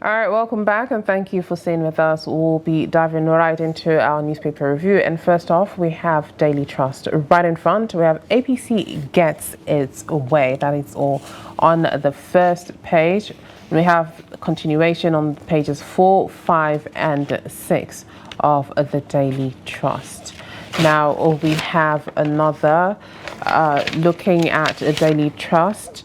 All right, welcome back and thank you for staying with us. We'll be diving right into our newspaper review. And first off, we have Daily Trust. Right in front, we have APC gets its way. That is all on the first page. We have continuation on pages 4, 5 and 6 of the Daily Trust. Now we have another looking at a Daily Trust.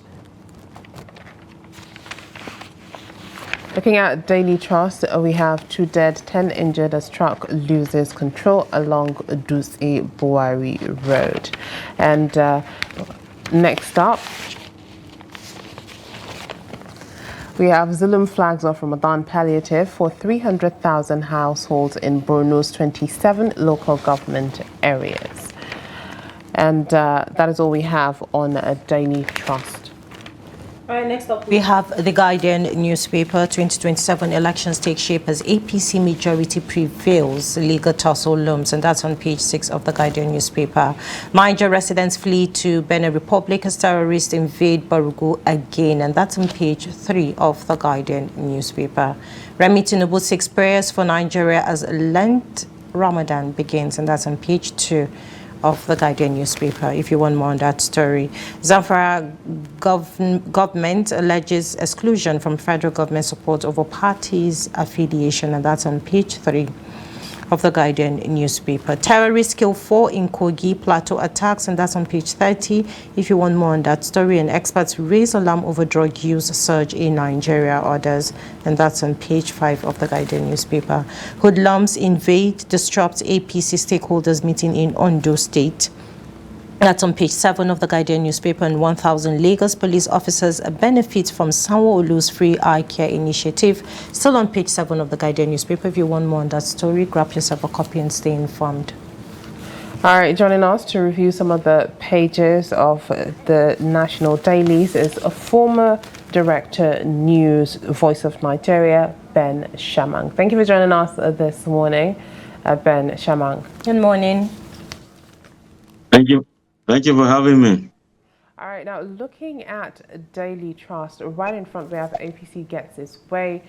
Looking at Daily Trust, we have 2 dead, 10 injured as truck loses control along Dutse Buhari Road. And next up, we have Zulum flags off Ramadan palliative for 300,000 households in Borno's 27 local government areas. And that is all we have on Daily Trust. All right, next up we have the Guardian newspaper. 2027 elections take shape as APC majority prevails. Legal tussle looms, and that's on page 6 of the Guardian newspaper. Niger residents flee to Benin Republic as terrorists invade Barugu again, and that's on page 3 of the Guardian newspaper. Remi Tinubu seeks prayers for Nigeria as Lent Ramadan begins, and that's on page 2 of the Guardian newspaper, if you want more on that story. Zamfara government alleges exclusion from federal government support over parties' affiliation, and that's on page 3 of the Guardian newspaper. Terrorists kill 4 in Kogi Plateau attacks, and that's on page 30, if you want more on that story. And experts raise alarm over drug use surge in Nigeria, others, and that's on page 5 of the Guardian newspaper. Hoodlums invade, disrupt APC stakeholders meeting in Ondo State. That's on page 7 of the Guardian newspaper. And 1,000 Lagos police officers benefit from Sanwo-Olu's free eye care initiative. Still on page 7 of the Guardian newspaper. If you want more on that story, grab yourself a copy and stay informed. All right, joining us to review some of the pages of the national dailies is a former Director News, Voice of Nigeria, Ben Shamang. Thank you for joining us this morning, Ben Shamang. Good morning. Thank you. Thank you for having me. All right, now looking at Daily Trust, right in front we have APC gets its way,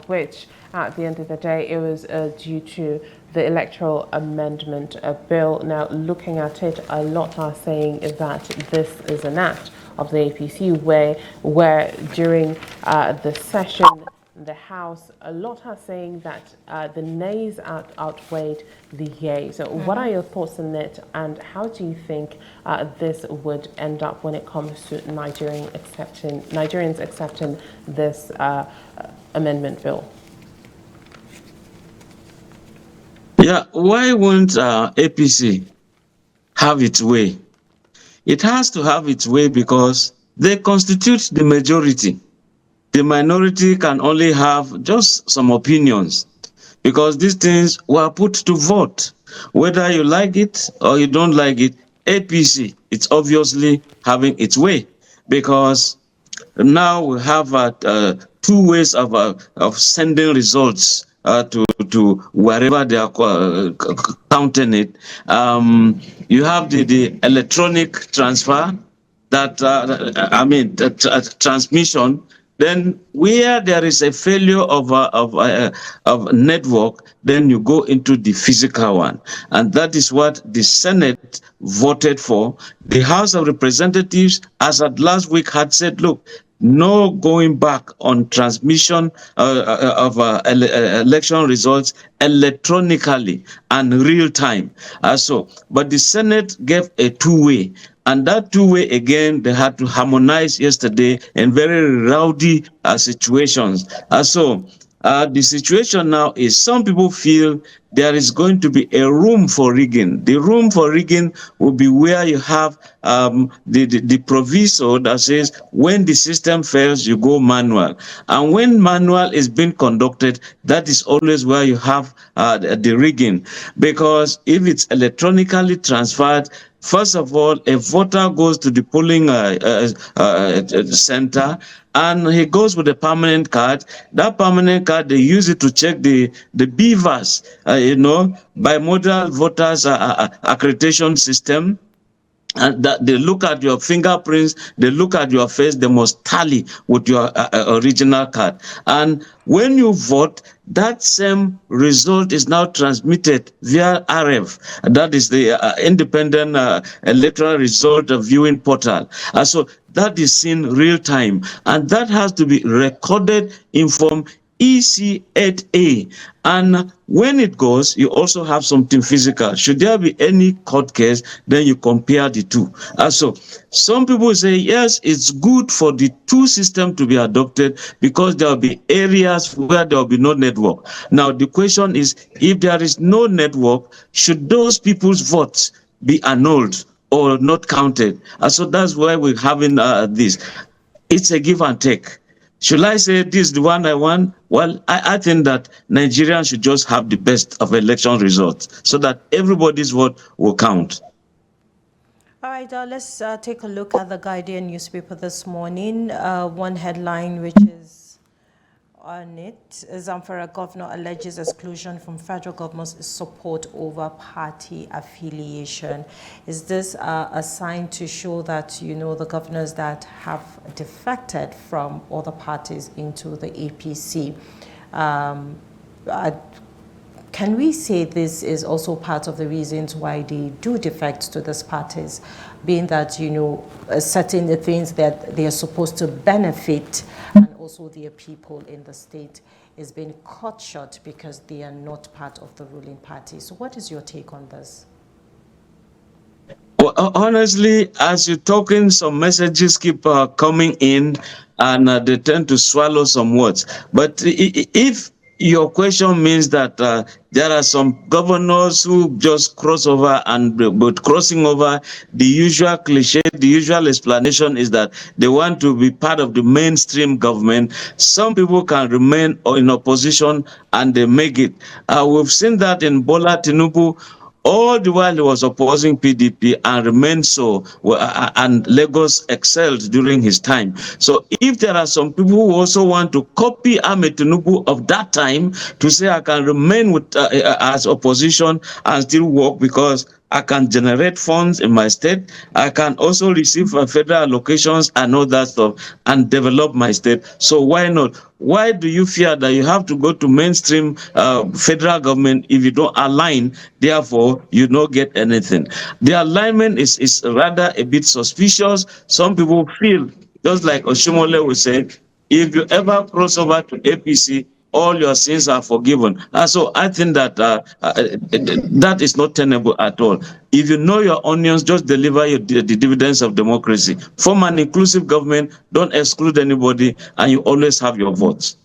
which at the end of the day, it was due to the electoral amendment bill. Now looking at it, a lot are saying that this is an act of the APC where during the session, the House, a lot are saying that the nays outweighed the yays. So what are your thoughts on it, and how do you think this would end up when it comes to Nigerians accepting this amendment bill? Yeah, why won't APC have its way? It has to have its way because they constitute the majority. The minority can only have just some opinions, because these things were put to vote. Whether you like it or you don't like it, APC, it's obviously having its way, because now we have 2 ways of sending results to wherever they are counting it. You have the electronic transfer, transmission. Then where there is a failure of network, then you go into the physical one. And that is what the Senate voted for. The House of Representatives, as at last week, had said, look, no going back on transmission of election results electronically and real time. But the Senate gave a 2-way. And that 2-way, again, they had to harmonize yesterday in very rowdy situations. The situation now is some people feel there is going to be a room for rigging. The room for rigging will be where you have the proviso that says when the system fails, you go manual. And when manual is being conducted, that is always where you have the rigging. Because if it's electronically transferred, first of all, a voter goes to the polling center and he goes with a permanent card. That permanent card, they use it to check the BVAS, bimodal voters accreditation system. and that they look at your fingerprints, they look at your face, they must tally with your original card. And when you vote, that same result is now transmitted via RF. That is the independent electoral result viewing portal. And so that is seen real time, and that has to be recorded in form EC8A. And when it goes, you also have something physical. Should there be any court case, then you compare the two. And so some people say, yes, it's good for the two systems to be adopted because there will be areas where there will be no network. Now, the question is, if there is no network, should those people's votes be annulled or not counted? And so that's why we're having this. It's a give and take. Should I say this is the one I want? Well, I think that Nigerians should just have the best of election results so that everybody's vote will count. All right, let's take a look at the Guardian newspaper this morning. One headline which is on it, Zamfara governor alleges exclusion from federal government's support over party affiliation. Is this a sign to show that, you know, the governors that have defected from other parties into the APC, can we say this is also part of the reasons why they do defect to these parties, being that, you know, certain things that they are supposed to benefit and also their people in the state is being cut short because they are not part of the ruling party? So what is your take on this? Well, honestly, as you're talking, some messages keep coming in, and they tend to swallow some words. But if your question means that there are some governors who just cross over, and but crossing over, the usual cliche, the usual explanation is that they want to be part of the mainstream government. Some people can remain in opposition and they make it. We've seen that in Bola Tinubu. All the while he was opposing PDP and remained so, and Lagos excelled during his time. So if there are some people who also want to copy Ahmed Tinubu of that time to say I can remain with as opposition and still work because I can generate funds in my state, I can also receive federal allocations and all that stuff and develop my state. So why not? Why do you fear that you have to go to mainstream federal government if you don't align, therefore you don't get anything? The alignment is rather a bit suspicious. Some people feel, just like Oshimole would say, if you ever cross over to APC, all your sins are forgiven. And so I think that that is not tenable at all. If you know your onions, just deliver the dividends of democracy. Form an inclusive government, don't exclude anybody, and you always have your votes.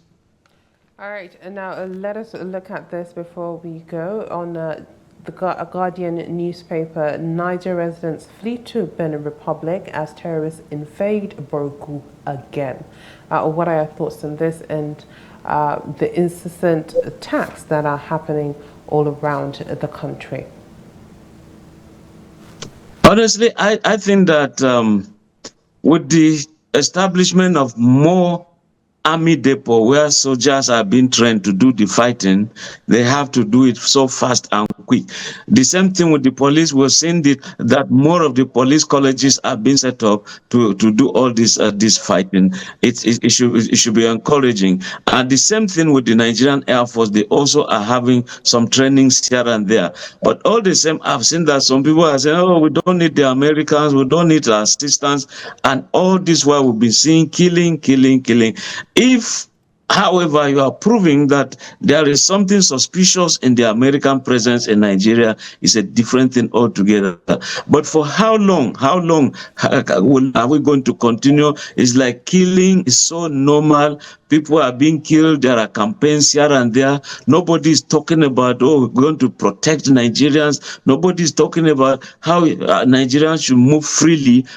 All right, and now let us look at this before we go. On the Guardian newspaper, Niger residents flee to Benin Republic as terrorists invade Borgu again. What are your thoughts on this and the incessant attacks that are happening all around the country? Honestly, I think that with the establishment of more army depot where soldiers are being trained to do the fighting, they have to do it so fast and quick. The same thing with the police. We're seeing that more of the police colleges are being set up to do all this fighting. It should be encouraging. And the same thing with the Nigerian Air Force. They also are having some trainings here and there. But all the same, I've seen that some people are saying, oh, we don't need the Americans, we don't need assistance. And all this while we've been seeing killing. If, however, you are proving that there is something suspicious in the American presence in Nigeria, is a different thing altogether. But for how long are we going to continue? It's like killing is so normal. People are being killed. There are campaigns here and there. Nobody is talking about, oh, we're going to protect Nigerians. Nobody is talking about how Nigerians should move freely,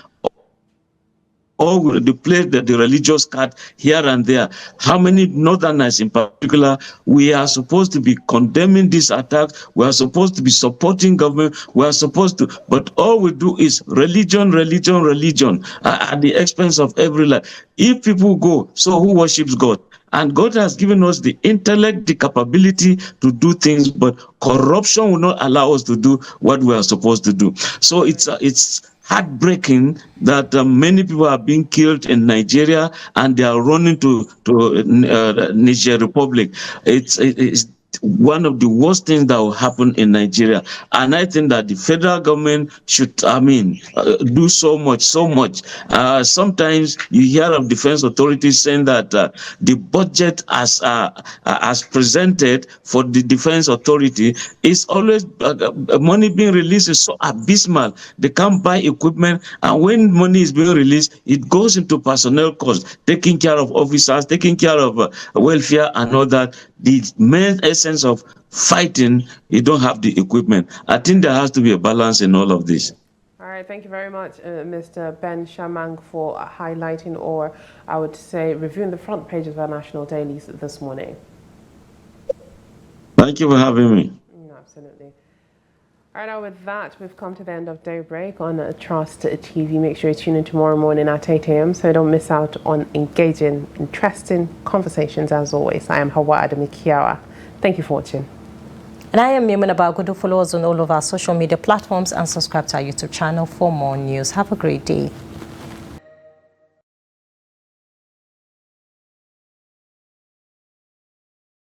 or the place that the religious card here and there. How many northerners in particular, we are supposed to be condemning these attacks, we are supposed to be supporting government, we are supposed to, but all we do is religion at the expense of every life. If people go, so who worships God? And God has given us the intellect, the capability to do things, but corruption will not allow us to do what we are supposed to do. So it's heartbreaking that many people are being killed in Nigeria and they are running to Niger Republic. It's one of the worst things that will happen in Nigeria. And I think that the federal government should, do so much. Sometimes you hear of defense authorities saying that the budget as presented for the defense authority is always money being released is so abysmal. They can't buy equipment, and when money is being released, it goes into personnel costs, taking care of officers, taking care of welfare and all that. The main essence of fighting, you don't have the equipment. I think there has to be a balance in all of this. All right, thank you very much, Mr. Ben Shamang, for highlighting, or I would say reviewing the front page of our national dailies this morning. Thank you for having me. Absolutely. All right, now with that, we've come to the end of Daybreak on Trust TV. Make sure you tune in tomorrow morning at 8 a.m. so you don't miss out on engaging, interesting conversations as always. I am Hawa Adamikiawa. Thank you for watching. And I am Mimuna Bagudu. Follow us on all of our social media platforms and subscribe to our YouTube channel for more news. Have a great day.